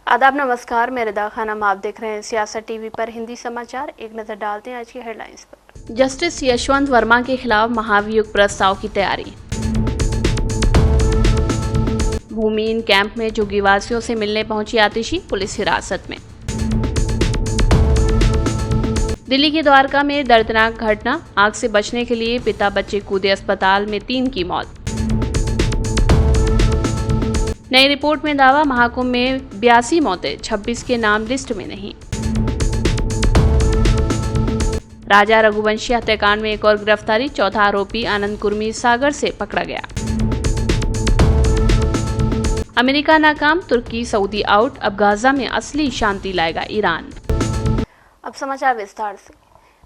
आदाब, नमस्कार। मैं रिदा खानम, आप देख रहे हैं सियासत टीवी पर हिंदी समाचार। एक नजर डालते हैं आज की हेडलाइंस पर। जस्टिस यशवंत वर्मा के खिलाफ महाभियोग प्रस्ताव की तैयारी। भूमिहीन कैंप में झुग्गीवासियों से मिलने पहुंची आतिशी, पुलिस हिरासत में। दिल्ली के द्वारका में दर्दनाक घटना, आग से बचने के लिए पिता बच्चे कूदे अस्पताल में 3 की मौत। नई रिपोर्ट में दावा, महाकुंभ में 82 मौतें, 26 के नाम लिस्ट में नहीं। राजा रघुवंशी हत्याकांड में एक और गिरफ्तारी, चौथा आरोपी आनंद कुर्मी सागर से पकड़ा गया। अमेरिका नाकाम, तुर्की सऊदी आउट, अब गाजा में असली शांति लाएगा ईरान। अब समाचार विस्तार से।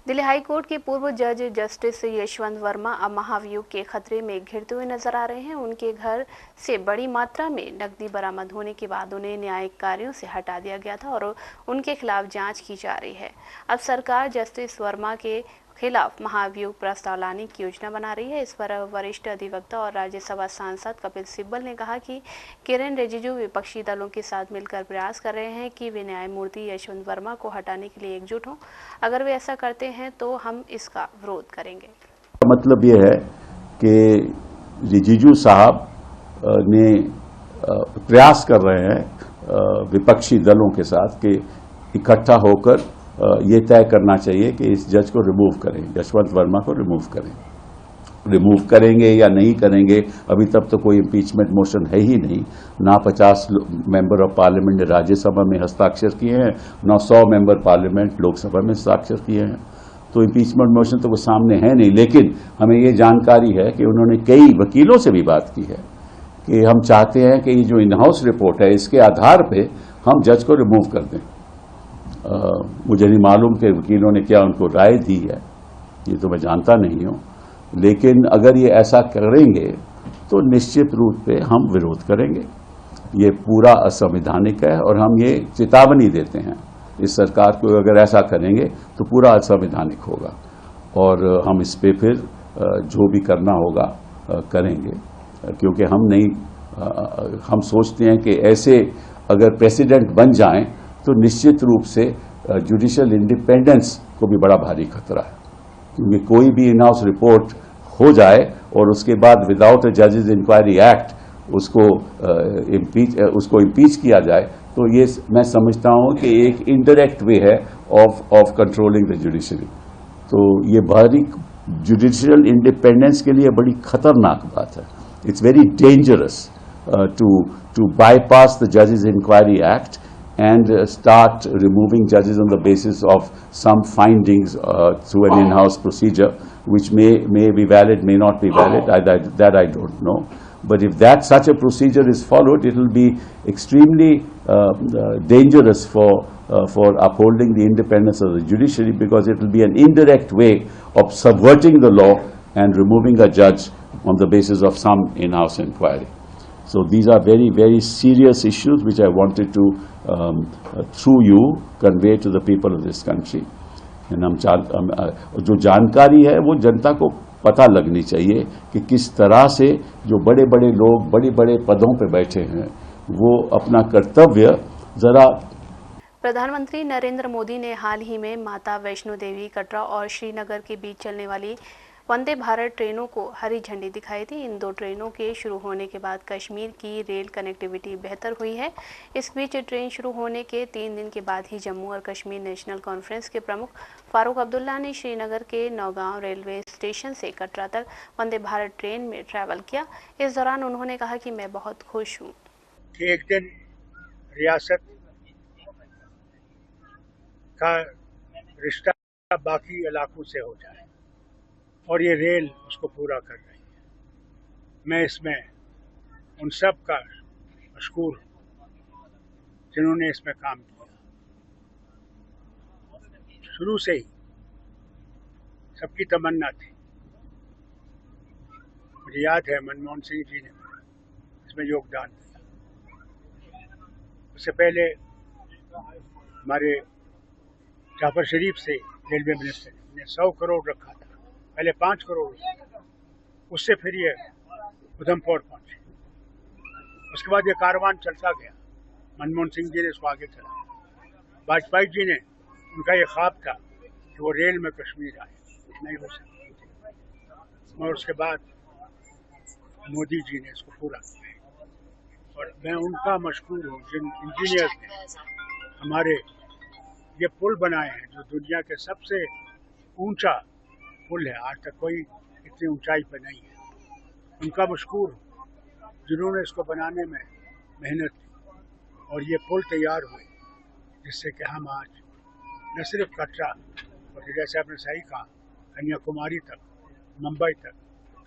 दिल्ली हाई कोर्ट के पूर्व जज जस्टिस यशवंत वर्मा अब महाभियोग के खतरे में घिरते हुए नजर आ रहे हैं। उनके घर से बड़ी मात्रा में नकदी बरामद होने के बाद उन्हें न्यायिक कार्यों से हटा दिया गया था और उनके खिलाफ जांच की जा रही है। अब सरकार जस्टिस वर्मा के खिलाफ महाभियोग प्रस्ताव लाने की योजना बना रही है। इस पर वरिष्ठ अधिवक्ता और राज्यसभा सांसद कपिल सिब्बल ने कहा कि किरेन रिजिजू विपक्षी दलों के साथ मिलकर प्रयास कर रहे हैं कि वे न्यायमूर्ति यशवंत वर्मा को हटाने के लिए एकजुट हों। अगर वे ऐसा करते हैं तो हम इसका विरोध करेंगे। मतलब ये है कि रिजिजू साहब ने प्रयास कर रहे हैं विपक्षी दलों के साथ कि इकट्ठा होकर ये तय करना चाहिए कि इस जज को रिमूव करें, यशवंत वर्मा को रिमूव करें। रिमूव करेंगे या नहीं करेंगे, अभी तक तो कोई इम्पीचमेंट मोशन है ही नहीं। ना 50 मेंबर ऑफ पार्लियामेंट ने राज्यसभा में हस्ताक्षर किए हैं, ना 100 मेंबर पार्लियामेंट लोकसभा में हस्ताक्षर किए हैं। तो इम्पीचमेंट मोशन तो वो सामने है नहीं। लेकिन हमें ये जानकारी है कि उन्होंने कई वकीलों से भी बात की है कि हम चाहते हैं कि ये जो इन हाउस रिपोर्ट है, इसके आधार पर हम जज को रिमूव कर दें। मुझे नहीं मालूम कि वकीलों ने क्या उनको राय दी है, ये तो मैं जानता नहीं हूं। लेकिन अगर ये ऐसा करेंगे तो निश्चित रूप से हम विरोध करेंगे। ये पूरा असंवैधानिक है और हम ये चेतावनी देते हैं इस सरकार को, अगर ऐसा करेंगे तो पूरा असंवैधानिक होगा और हम इस पे फिर जो भी करना होगा करेंगे। क्योंकि हम सोचते हैं कि ऐसे अगर प्रेसिडेंट बन जाएं तो निश्चित रूप से जुडिशियल इंडिपेंडेंस को भी बड़ा भारी खतरा है। क्योंकि कोई भी इन हाउस रिपोर्ट हो जाए और उसके बाद विदाउट अ जजेस इंक्वायरी एक्ट उसको इम्पीच किया जाए, तो ये मैं समझता हूं कि एक इनडायरेक्ट वे है ऑफ कंट्रोलिंग द जुडिशरी। तो ये भारी जुडिशियल इंडिपेंडेंस के लिए बड़ी खतरनाक बात है। It's very dangerous to bypass the जजेस inquiry act and start removing judges on the basis of some findings through an in-house procedure, which may be valid, may not be valid. That I don't know. But if such a procedure is followed, it will be extremely dangerous for upholding the independence of the judiciary, because it will be an indirect way of subverting the law and removing a judge on the basis of some in-house inquiry. So these are very, very serious issues which I wanted to, through you, convey to the people of this country. जो जानकारी है वो जनता को पता लगनी चाहिए कि किस तरह से जो बड़े बड़े लोग बड़े बड़े पदों पे बैठे हैं वो अपना कर्तव्य जरा। प्रधानमंत्री नरेंद्र मोदी ने हाल ही में माता वैष्णो देवी, कटरा और श्रीनगर के बीच चलने वाली वंदे भारत ट्रेनों को हरी झंडी दिखाई थी। इन 2 ट्रेनों के शुरू होने के बाद कश्मीर की रेल कनेक्टिविटी बेहतर हुई है। इस बीच ट्रेन शुरू होने के 3 दिन के बाद ही जम्मू और कश्मीर नेशनल कॉन्फ्रेंस के प्रमुख फारूक अब्दुल्ला ने श्रीनगर के नौगांव रेलवे स्टेशन से कटरा तक वंदे भारत ट्रेन में ट्रैवल किया। इस दौरान उन्होंने कहा कि मैं बहुत खुश हूँ कि एक दिन रियासत का रिश्ता बाकी इलाकों से हो जाए और ये रेल उसको पूरा कर रही है। मैं इसमें उन सब का मशकूर हूँ जिन्होंने इसमें काम किया। शुरू से ही सबकी तमन्ना थी। मुझे याद है मनमोहन सिंह जी ने इसमें योगदान दिया। उससे पहले हमारे जाफर शरीफ से रेलवे मिनिस्टर ने 100 करोड़ रखा था, पहले 5 करोड़, उससे फिर ये उधमपुर पहुंचे। उसके बाद ये कारवान चलता गया मनमोहन सिंह जी ने इसको आगे चलाया। वाजपेयी जी ने, उनका ये ख्वाब था कि वो रेल में कश्मीर आए, नहीं हो सका। और उसके बाद मोदी जी ने इसको पूरा किया और मैं उनका मशहूर हूँ जिन इंजीनियर्स ने हमारे ये पुल बनाए हैं, जो दुनिया के सबसे ऊंचा पुल है, आज तक कोई इतनी ऊंचाई पर नहीं है। उनका मशहूर हूँ जिन्होंने इसको बनाने में मेहनत की और ये पुल तैयार हुए, जिससे कि हम आज न सिर्फ कटरा और जैसे आपने सही कहा कन्याकुमारी तक, मुंबई तक,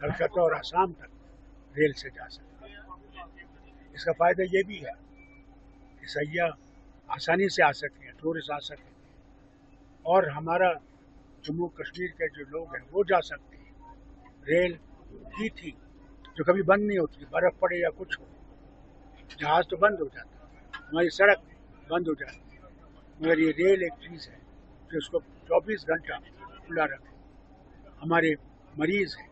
कलकत्ता और आसाम तक रेल से जा सकते हैं। इसका फायदा ये भी है कि सयाह आसानी से आ सकें, टूरिस्ट आ सकें और हमारा जम्मू कश्मीर के जो लोग हैं वो जा सकते हैं। रेल ही थी जो कभी बंद नहीं होती, बर्फ पड़े या कुछ हो, जहाज तो बंद हो जाता है, हमारी सड़क बंद हो जाती है, मगर ये रेल एक चीज़ है जो उसको 24 घंटा खुला रखे। हमारे मरीज हैं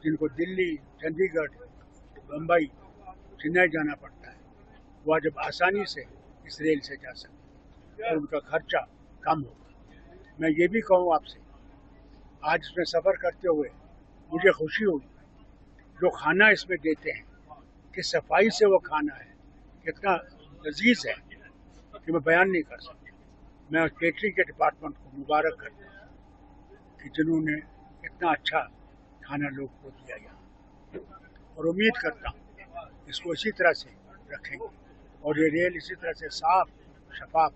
जिनको दिल्ली, चंडीगढ़, बम्बई, चेन्नई जाना पड़ता है, वह जब आसानी से इस रेल से जा सकते हैं और उनका खर्चा कम होगा। मैं ये भी कहूँ आपसे, आज इसमें सफ़र करते हुए मुझे खुशी हुई, जो खाना इसमें देते हैं, कि सफाई से वो खाना है, कितना लजीज है कि मैं बयान नहीं कर सकता। मैं केटरिंग के डिपार्टमेंट को मुबारक करता हूँ कि जिन्होंने इतना अच्छा खाना लोग को दिया यहाँ, और उम्मीद करता हूँ इसको इसी तरह से रखेंगे और ये रेल इसी तरह से साफ शफाफ।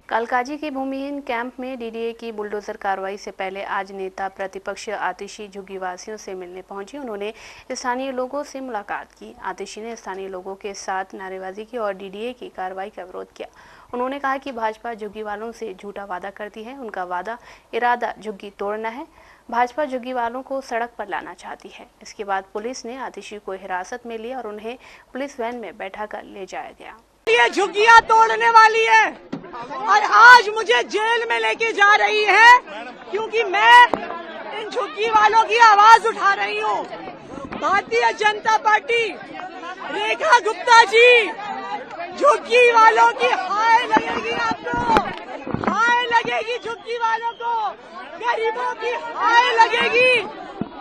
कालकाजी के भूमिहीन कैंप में डीडीए की बुलडोजर कार्रवाई से पहले आज नेता प्रतिपक्ष आतिशी झुग्गीवासियों से मिलने पहुंची। उन्होंने स्थानीय लोगों से मुलाकात की। आतिशी ने स्थानीय लोगों के साथ नारेबाजी की और डीडीए की कार्रवाई का विरोध किया। उन्होंने कहा कि भाजपा झुग्गी वालों से झूठा वादा करती है, उनका वादा इरादा झुग्गी तोड़ना है। भाजपा झुग्गी वालों को सड़क पर लाना चाहती है। इसके बाद पुलिस ने आतिशी को हिरासत में लिया और उन्हें पुलिस वैन में बैठाकर ले जाया गया। ये झुग्गियां तोड़ने वाली है और आज मुझे जेल में लेके जा रही है, क्योंकि मैं इन झुग्गी वालों की आवाज उठा रही हूँ। भारतीय जनता पार्टी, रेखा गुप्ता जी, झुग्गी वालों की हाय लगेगी आपको, हाय लगेगी झुग्गी वालों को, गरीबों की हाय लगेगी,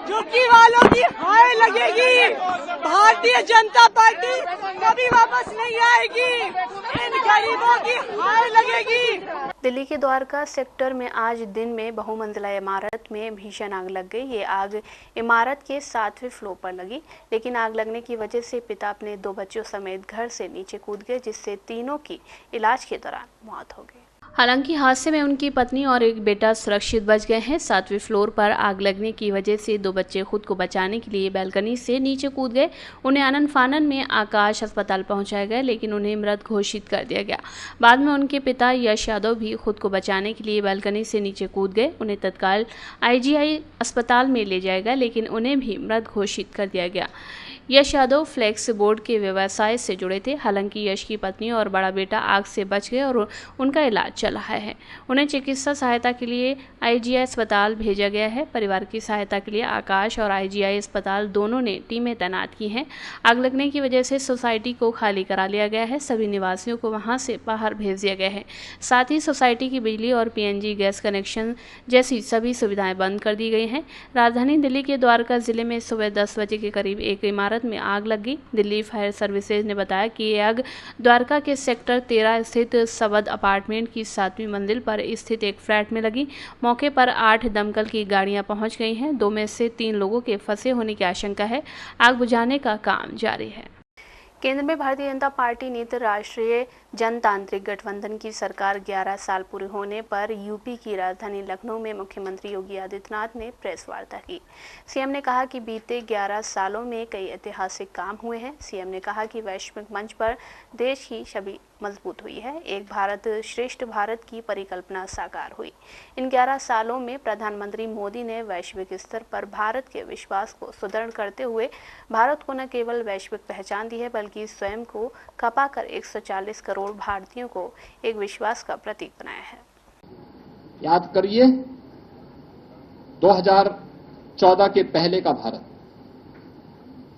झुग्गी वालों की हाय लगेगी। भारतीय जनता पार्टी कभी वापस नहीं आएगी, इन गरीबों की हाय लगेगी। दिल्ली के द्वारका सेक्टर में आज दिन में बहुमंजिला इमारत में भीषण आग लग गई। ये आग इमारत के 7वें फ्लोर पर लगी, लेकिन आग लगने की वजह से पिता अपने 2 बच्चों समेत घर से नीचे कूद गए, जिससे तीनों की इलाज के दौरान मौत हो गई। हालांकि हादसे में उनकी पत्नी और एक बेटा सुरक्षित बच गए हैं। 7वें फ्लोर पर आग लगने की वजह से 2 बच्चे खुद को बचाने के लिए बैल्कनी से नीचे कूद गए। उन्हें आनन फानन में आकाश अस्पताल पहुंचाया गया, लेकिन उन्हें मृत घोषित कर दिया गया। बाद में उनके पिता यश यादव भी खुद को बचाने के लिए बैल्कनी से नीचे कूद गए। उन्हें तत्काल IGI अस्पताल में ले जाया गया, लेकिन उन्हें भी मृत घोषित कर दिया गया। यश यादव फ्लेक्स बोर्ड के व्यवसाय से जुड़े थे। हालांकि यश की पत्नी और बड़ा बेटा आग से बच गए और उनका इलाज चल रहा है। उन्हें चिकित्सा सहायता के लिए IGI अस्पताल भेजा गया है। परिवार की सहायता के लिए आकाश और IGI अस्पताल दोनों ने टीमें तैनात की हैं। आग लगने की वजह से सोसाइटी को खाली करा लिया गया है। सभी निवासियों को वहां से बाहर भेज दिया गया है। साथ ही सोसाइटी की बिजली और PNG गैस कनेक्शन जैसी सभी सुविधाएं बंद कर दी गई हैं। राजधानी दिल्ली के द्वारका जिले में सुबह 10 बजे के करीब एक इमारत में आग लग गई। दिल्ली फायर सर्विसेज ने बताया कि ये आग द्वारका के सेक्टर 13 स्थित सवद अपार्टमेंट की 7वीं मंजिल पर स्थित एक फ्लैट में लगी। मौके पर 8 दमकल की गाड़ियां पहुंच गई हैं। 2 में से 3 लोगों के फंसे होने की आशंका है। आग बुझाने का काम जारी है। केंद्र में भारतीय जनता पार्टी नीति राष्ट्रीय जनतांत्रिक गठबंधन की सरकार 11 साल पूरे होने पर यूपी की राजधानी लखनऊ में मुख्यमंत्री योगी आदित्यनाथ ने प्रेस वार्ता की। सीएम ने कहा कि बीते 11 सालों में कई ऐतिहासिक काम हुए हैं। सीएम ने कहा कि वैश्विक मंच पर देश की छवि मजबूत हुई है। एक भारत श्रेष्ठ भारत की परिकल्पना साकार हुई। इन 11 सालों में प्रधानमंत्री मोदी ने वैश्विक स्तर पर भारत के विश्वास को सुदृढ़ करते हुए भारत को न केवल वैश्विक पहचान दी है, बल्कि स्वयं को खपाकर 140 करोड़ भारतीयों को एक विश्वास का प्रतीक बनाया है। याद करिए, 2014 के पहले का भारत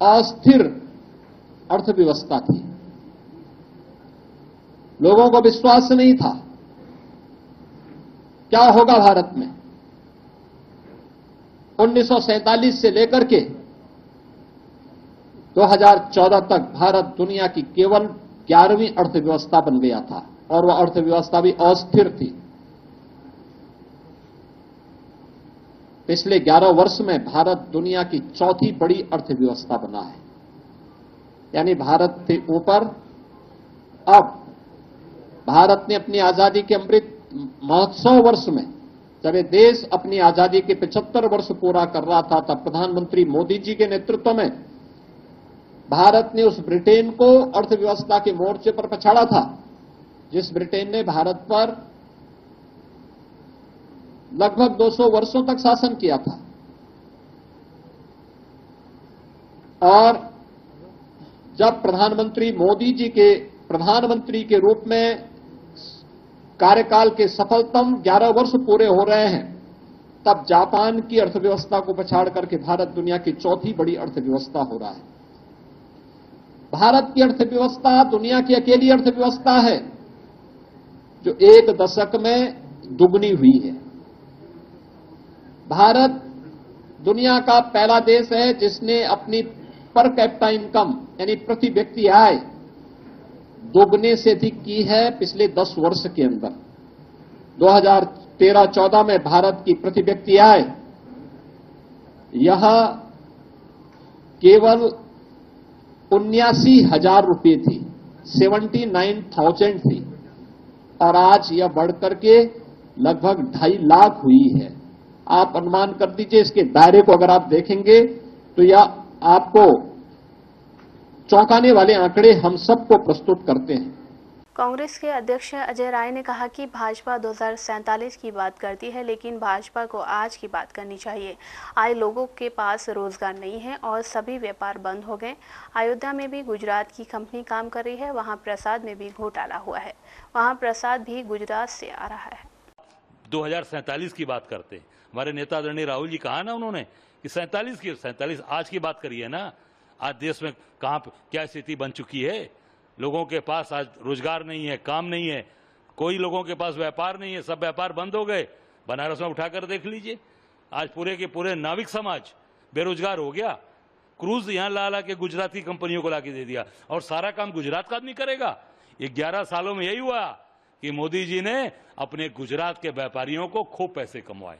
अस्थिर अर्थव्यवस्था थी, लोगों को विश्वास नहीं था क्या होगा भारत में। 1947 से लेकर के 2014 तक भारत दुनिया की केवल 11वीं अर्थव्यवस्था बन गया था और वह अर्थव्यवस्था भी अस्थिर थी। पिछले 11 वर्ष में भारत दुनिया की चौथी बड़ी अर्थव्यवस्था बना है, यानी भारत से ऊपर। अब भारत ने अपनी आजादी के अमृत महोत्सव वर्ष में, जब ये देश अपनी आजादी के 75 वर्ष पूरा कर रहा था, तब प्रधानमंत्री मोदी जी के नेतृत्व में भारत ने उस ब्रिटेन को अर्थव्यवस्था के मोर्चे पर पछाड़ा था, जिस ब्रिटेन ने भारत पर लगभग 200 वर्षों तक शासन किया था। और जब प्रधानमंत्री मोदी जी के प्रधानमंत्री के रूप में कार्यकाल के सफलतम 11 वर्ष पूरे हो रहे हैं, तब जापान की अर्थव्यवस्था को पछाड़ करके भारत दुनिया की चौथी बड़ी अर्थव्यवस्था हो रहा है। भारत की अर्थव्यवस्था दुनिया की अकेली अर्थव्यवस्था है जो एक दशक में दुगनी हुई है। भारत दुनिया का पहला देश है जिसने अपनी पर कैपिटा इनकम यानी प्रति व्यक्ति आय दोगुने से अधिक की है पिछले 10 वर्ष के अंदर। 2013-14 में भारत की प्रति व्यक्ति आय यह केवल 79,000 रुपये थी, 79,000 थी, और आज यह बढ़कर के लगभग 2.5 लाख हुई है। आप अनुमान कर दीजिए, इसके दायरे को अगर आप देखेंगे तो यह आपको चौंकाने वाले आंकड़े हम सबको प्रस्तुत करते हैं। कांग्रेस के अध्यक्ष अजय राय ने कहा कि भाजपा 2047 की बात करती है, लेकिन भाजपा को आज की बात करनी चाहिए। आए लोगों के पास रोजगार नहीं है और सभी व्यापार बंद हो गए। अयोध्या में भी गुजरात की कंपनी काम कर रही है, वहां प्रसाद में भी घोटाला हुआ है, वहां प्रसाद भी गुजरात से आ रहा है। 2047 की बात करते हैं, हमारे नेता आदरणीय राहुल जी कहा ना उन्होंने कि 47 आज की बात करिए ना। आज देश में कहां क्या स्थिति बन चुकी है, लोगों के पास आज रोजगार नहीं है, काम नहीं है, कोई लोगों के पास व्यापार नहीं है, सब व्यापार बंद हो गए। बनारस में उठाकर देख लीजिए, आज पूरे के पूरे नाविक समाज बेरोजगार हो गया। क्रूज यहां ला के गुजराती कंपनियों को लाके दे दिया और सारा काम गुजरात का आदमी करेगा। ये 11 सालों में यही हुआ कि मोदी जी ने अपने गुजरात के व्यापारियों को खूब पैसे कमवाए।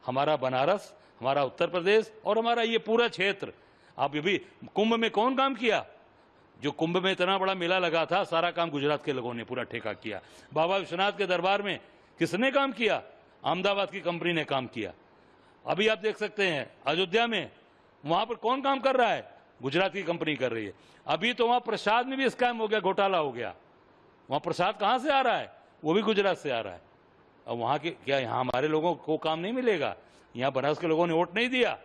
हमारा बनारस, हमारा उत्तर प्रदेश और हमारा ये पूरा क्षेत्र, आप ये भी कुंभ में कौन काम किया? जो कुंभ में इतना बड़ा मेला लगा था, सारा काम गुजरात के लोगों ने पूरा ठेका किया। बाबा विश्वनाथ के दरबार में किसने काम किया? अहमदाबाद की कंपनी ने काम किया। अभी आप देख सकते हैं अयोध्या में, वहां पर कौन काम कर रहा है? गुजरात की कंपनी कर रही है। अभी तो वहां प्रसाद में भी स्कैम हो गया, घोटाला हो गया। वहां प्रसाद कहां से आ रहा है? वो भी गुजरात से आ रहा है। अब वहां के क्या यहां हमारे लोगों को काम नहीं मिलेगा? यहां बनारस के लोगों ने वोट नहीं दिया,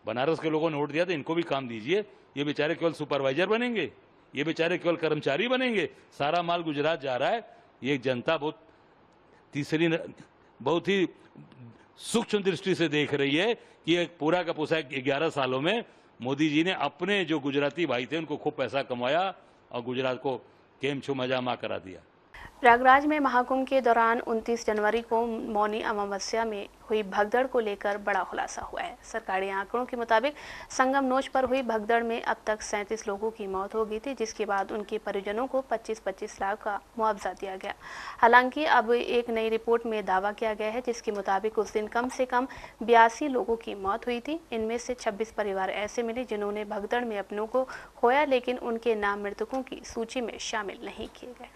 बनारस के लोगों ने वोट दिया, तो इनको भी काम दीजिए। ये बेचारे केवल सुपरवाइजर बनेंगे, ये बेचारे केवल कर्मचारी बनेंगे, सारा माल गुजरात जा रहा है। ये जनता बहुत ही सूक्ष्म दृष्टि से देख रही है कि एक पूरा का पूरा 11 सालों में मोदी जी ने अपने जो गुजराती भाई थे उनको खूब पैसा कमाया और गुजरात को केम छू मजामा करा दिया। प्रयागराज में महाकुंभ के दौरान 29 जनवरी को मौनी अमावस्या में हुई भगदड़ को लेकर बड़ा खुलासा हुआ है। सरकारी आंकड़ों के मुताबिक संगम नोच पर हुई भगदड़ में अब तक 37 लोगों की मौत हो गई थी, जिसके बाद उनके परिजनों को 25-25 लाख का मुआवजा दिया गया। हालांकि अब एक नई रिपोर्ट में दावा किया गया है जिसके मुताबिक उस दिन कम से कम 82 लोगों की मौत हुई थी। इनमें से 26 परिवार ऐसे मिले जिन्होंने भगदड़ में अपनों को खोया, लेकिन उनके नाम मृतकों की सूची में शामिल नहीं किए गए।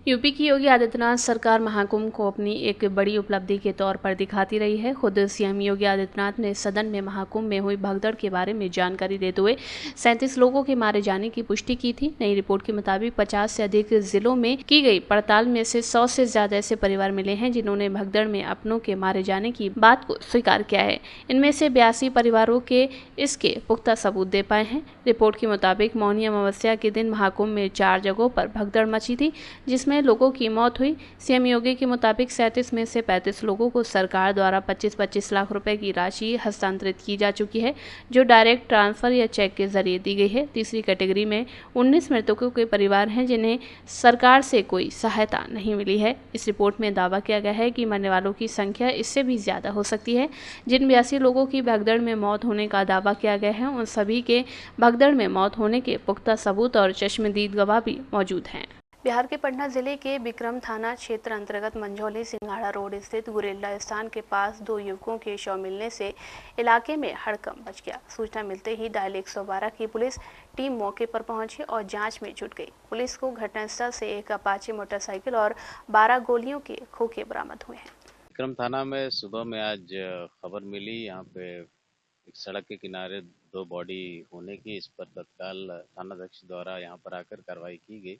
यूपी की योगी आदित्यनाथ सरकार महाकुंभ को अपनी एक बड़ी उपलब्धि के तौर पर दिखाती रही है। खुद सीएम योगी आदित्यनाथ ने सदन में महाकुंभ में हुई भगदड़ के बारे में जानकारी देते हुए 37 लोगों के मारे जाने की पुष्टि की थी। नई रिपोर्ट के मुताबिक 50 से अधिक जिलों में की गई पड़ताल में से 100 से ज्यादा ऐसे परिवार मिले हैं जिन्होंने भगदड़ में अपनों के मारे जाने की बात को स्वीकार किया है। इनमें से 82 परिवारों के इसके पुख्ता सबूत दे पाए हैं। रिपोर्ट के मुताबिक मौनी अमावस्या के दिन महाकुंभ में 4 जगहों पर भगदड़ मची थी, जिसमें जिसमें लोगों की मौत हुई। सीएम योगी के मुताबिक 37 में से 35 लोगों को सरकार द्वारा 25-25 लाख रुपए की राशि हस्तांतरित की जा चुकी है, जो डायरेक्ट ट्रांसफर या चेक के जरिए दी गई है। तीसरी कैटेगरी में 19 मृतकों के परिवार हैं जिन्हें सरकार से कोई सहायता नहीं मिली है। इस रिपोर्ट में दावा किया गया है कि मरने वालों की संख्या इससे भी ज्यादा हो सकती है। जिन 82 लोगों की भगदड़ में मौत होने का दावा किया गया है, उन सभी के भगदड़ में मौत होने के पुख्ता सबूत और चश्मदीद गवाह भी मौजूद हैं। बिहार के पटना जिले के बिक्रम थाना क्षेत्र अंतर्गत मंझौली सिंघाड़ा रोड स्थित गुरेला स्थान के पास 2 युवकों के शव मिलने से इलाके में हड़कंप मच गया। सूचना मिलते ही डायल 112 की पुलिस टीम मौके पर पहुंची और जांच में जुट गई। पुलिस को घटनास्थल से एक अपाचे मोटरसाइकिल और 12 गोलियों के खोखे बरामद हुए हैं। बिक्रम थाना में सुबह में आज खबर मिली, यहाँ पे एक सड़क के किनारे 2 बॉडी होने की। इस पर तत्काल थानाध्यक्ष द्वारा यहाँ पर आकर कार्रवाई की गई।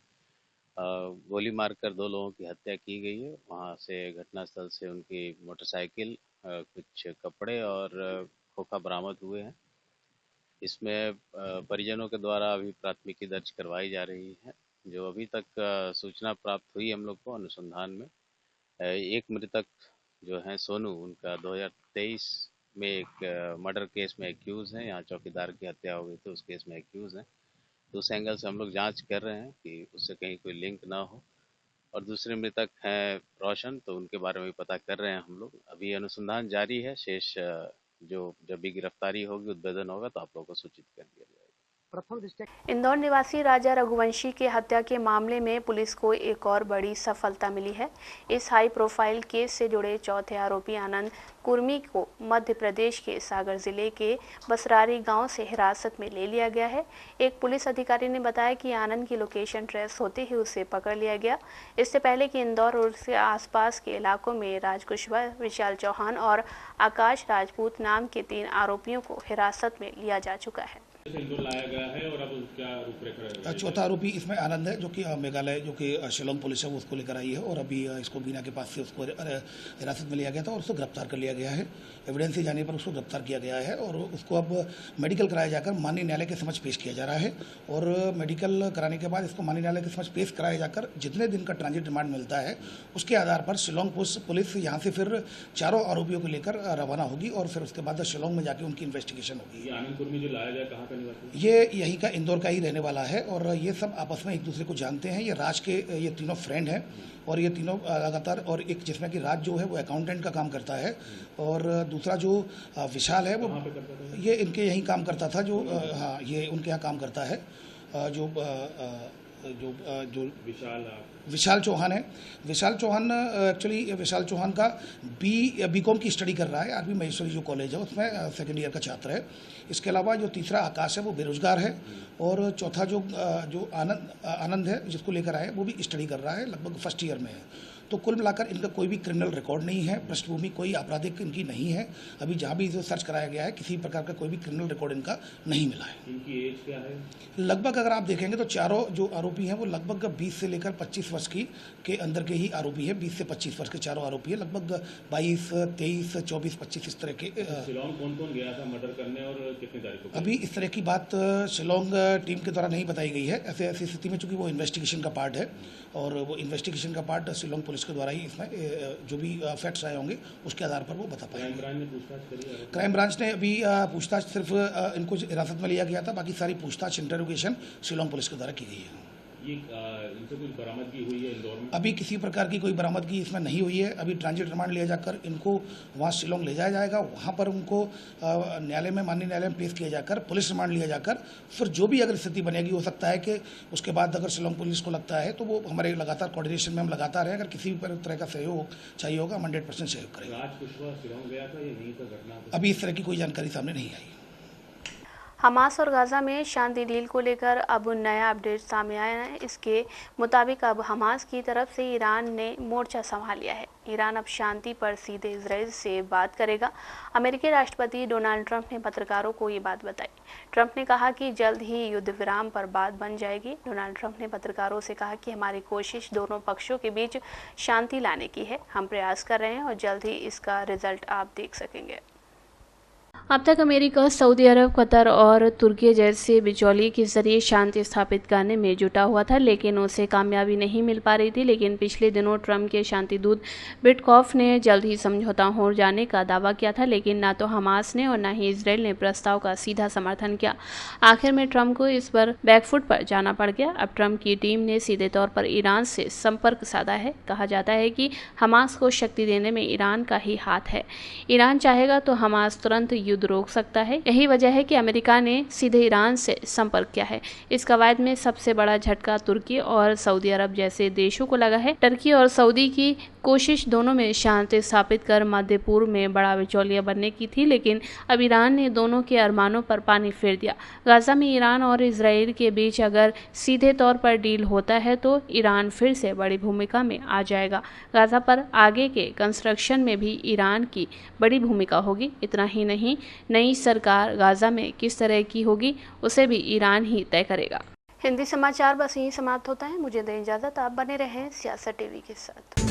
गोली मारकर 2 लोगों की हत्या की गई है। वहाँ से घटनास्थल से उनकी मोटरसाइकिल, कुछ कपड़े और खोखा बरामद हुए हैं। इसमें परिजनों के द्वारा अभी प्राथमिकी दर्ज करवाई जा रही है। जो अभी तक सूचना प्राप्त हुई हम लोग को अनुसंधान में, एक मृतक जो है सोनू, उनका 2023 में एक मर्डर केस में एक्यूज है। यहाँ चौकीदार की हत्या हो गई थी, उस केस में एक्यूज है। तो उस एंगल से हम लोग जांच कर रहे हैं कि उससे कहीं कोई लिंक ना हो। और दूसरे मृतक हैं रोशन, तो उनके बारे में भी पता कर रहे हैं हम लोग। अभी अनुसंधान जारी है। शेष जो जब भी गिरफ्तारी होगी, उद्भेदन होगा, तो आप लोगों को सूचित कर दिया जाएगा। इंदौर निवासी राजा रघुवंशी के हत्या के मामले में पुलिस को एक और बड़ी सफलता मिली है। इस हाई प्रोफाइल केस से जुड़े चौथे आरोपी आनंद कुर्मी को मध्य प्रदेश के सागर जिले के बसरारी गांव से हिरासत में ले लिया गया है। एक पुलिस अधिकारी ने बताया कि आनंद की लोकेशन ट्रेस होते ही उसे पकड़ लिया गया। इससे पहले कि इंदौर और उसके आसपास के इलाकों में राज कुशवाहा, विशाल चौहान और आकाश राजपूत नाम के 3 आरोपियों को हिरासत में लिया जा चुका है। लाया गया है और अब क्या रूपरेखा रहेगी? चौथा आरोपी इसमें आनंद है, जो कि मेघालय, जो कि शिलोंग पुलिस है, वो उसको लेकर आई है और अभी इसको बीना के पास से उसको हिरासत में लिया गया था और उसको गिरफ्तार कर लिया गया है। एविडेंस से जाने पर उसको गिरफ्तार किया गया है और उसको अब मेडिकल कराया जाकर माननीय न्यायालय के समक्ष पेश किया जा रहा है। और मेडिकल कराने के बाद इसको माननीय न्यायालय के समक्ष पेश कराया जाकर जितने दिन का ट्रांजिट रिमांड मिलता है, उसके आधार पर शिलोंग पुलिस यहाँ से फिर 4 आरोपियों को लेकर रवाना होगी और फिर उसके बाद शिलोंग में जाके उनकी इन्वेस्टिगेशन होगी। आनंद कुर्मी जो लाया गया, कहाँ का निवासी? ये यहीं का, इंदौर का ही रहने वाला है और ये सब आपस में एक दूसरे को जानते हैं। ये राज के ये तीनों फ्रेंड हैं और ये तीनों लगातार, और एक जिसमें कि राज जो है वो अकाउंटेंट का काम करता है और दूसरा जो विशाल है वो ये इनके यहीं काम करता था, जो हाँ ये उनके यहाँ काम करता है। जो विशाल चौहान है, विशाल चौहान एक्चुअली विशाल चौहान का बीकॉम की स्टडी कर रहा है आरबी महेश्वरी जो कॉलेज है, उसमें सेकेंड ईयर का छात्र है। इसके अलावा जो तीसरा आकाश है वो बेरोजगार है और चौथा जो आनंद है जिसको लेकर आए, वो भी स्टडी कर रहा है, लगभग फर्स्ट ईयर में है। तो कुल मिलाकर इनका कोई भी क्रिमिनल रिकॉर्ड नहीं है, पृष्ठभूमि कोई आपराधिक इनकी नहीं है। अभी जहाँ भी जो सर्च कराया गया है, किसी प्रकार का कोई भी क्रिमिनल रिकॉर्ड इनका नहीं मिला है। इनकी एज क्या है? लगभग अगर आप देखेंगे तो चारों जो आरोपी हैं वो लगभग 20 से लेकर 25 वर्ष के अंदर के ही आरोपी है। 20 से 25 वर्ष के चारों आरोपी है, लगभग 22, 23, 24, 25 इस तरह के। शिलोंग कौन गया था मर्डर करने और कितनी तारीख को? अभी इस तरह की बात शिलोंग टीम के द्वारा नहीं बताई गई है। ऐसी स्थिति में चूंकि वो इन्वेस्टिगेशन का पार्ट है और वो इन्वेस्टिगेशन का पार्ट शिलोंग पुलिस के द्वारा ही इसमें जो भी फैक्ट्स आए होंगे उसके आधार पर वो बता पाएंगे। क्राइम ब्रांच ने पूछताछ करी? क्राइम ब्रांच ने अभी पूछताछ सिर्फ इनको हिरासत में लिया गया था, बाकी सारी पूछताछ इंटरोगेशन शिलोंग पुलिस के द्वारा की गई है। ये इनसे कुछ बरामदगी हुई है इंदौर में? अभी किसी प्रकार की कोई बरामदगी इसमें नहीं हुई है। अभी ट्रांजिट रिमांड लिया जाकर इनको वहाँ शिलोंग ले जाया जाएगा, वहाँ पर उनको न्यायालय में, माननीय न्यायालय में पेश किया जाकर पुलिस रिमांड लिया जाकर फिर जो भी अगर स्थिति बनेगी, हो सकता है कि उसके बाद अगर शिलोंग पुलिस को लगता है तो वो हमारे लगातार कोऑर्डिनेशन में हम लगातार हैं। अगर किसी भी तरह का सहयोग चाहिए होगा, हम 100% सहयोग करेंगे। राज कुशवाहा शिलोंग गया था या नहीं था घटना? अभी इस तरह की कोई जानकारी सामने नहीं आई। हमास और गाजा में शांति डील को लेकर अब नया अपडेट सामने आया है। इसके मुताबिक अब हमास की तरफ से ईरान ने मोर्चा संभाल लिया है। ईरान अब शांति पर सीधे इजराइल से बात करेगा। अमेरिकी राष्ट्रपति डोनाल्ड ट्रंप ने पत्रकारों को ये बात बताई। ट्रंप ने कहा कि जल्द ही युद्ध विराम पर बात बन जाएगी। डोनाल्ड ट्रंप ने पत्रकारों से कहा कि हमारी कोशिश दोनों पक्षों के बीच शांति लाने की है। हम प्रयास कर रहे हैं और जल्द ही इसका रिजल्ट आप देख सकेंगे। अब तक अमेरिका, सऊदी अरब, कतर और तुर्की जैसे बिचौलिए के जरिए शांति स्थापित करने में जुटा हुआ था, लेकिन उसे कामयाबी नहीं मिल पा रही थी। लेकिन पिछले दिनों ट्रंप के शांति दूत विटकॉफ ने जल्द ही समझौता हो जाने का दावा किया था, लेकिन ना तो हमास ने और ना ही इजराइल ने प्रस्ताव का सीधा समर्थन किया। आखिर में ट्रंप को इस पर बैकफुट पर जाना पड़ गया। अब ट्रंप की टीम ने सीधे तौर पर ईरान से संपर्क साधा है। कहा जाता है कि हमास को शक्ति देने में ईरान का ही हाथ है। ईरान चाहेगा तो हमास तुरंत युद्ध रोक सकता है। यही वजह है कि अमेरिका ने सीधे ईरान से संपर्क किया है। इस कवायद में सबसे बड़ा झटका तुर्की और सऊदी अरब जैसे देशों को लगा है। टर्की और सऊदी की कोशिश दोनों में शांति स्थापित कर मध्य पूर्व में बड़ा बिचौलिया बनने की थी, लेकिन अब ईरान ने दोनों के अरमानों पर पानी फेर दिया। गाजा में ईरान और इजराइल के बीच अगर सीधे तौर पर डील होता है तो ईरान फिर से बड़ी भूमिका में आ जाएगा। गाजा पर आगे के कंस्ट्रक्शन में भी ईरान की बड़ी भूमिका होगी। इतना ही नहीं, नई सरकार गाजा में किस तरह की होगी उसे भी ईरान ही तय करेगा। हिंदी समाचार बस यही समाप्त होता है। मुझे दें इजाजत। आप बने रहें सियासत टीवी के साथ।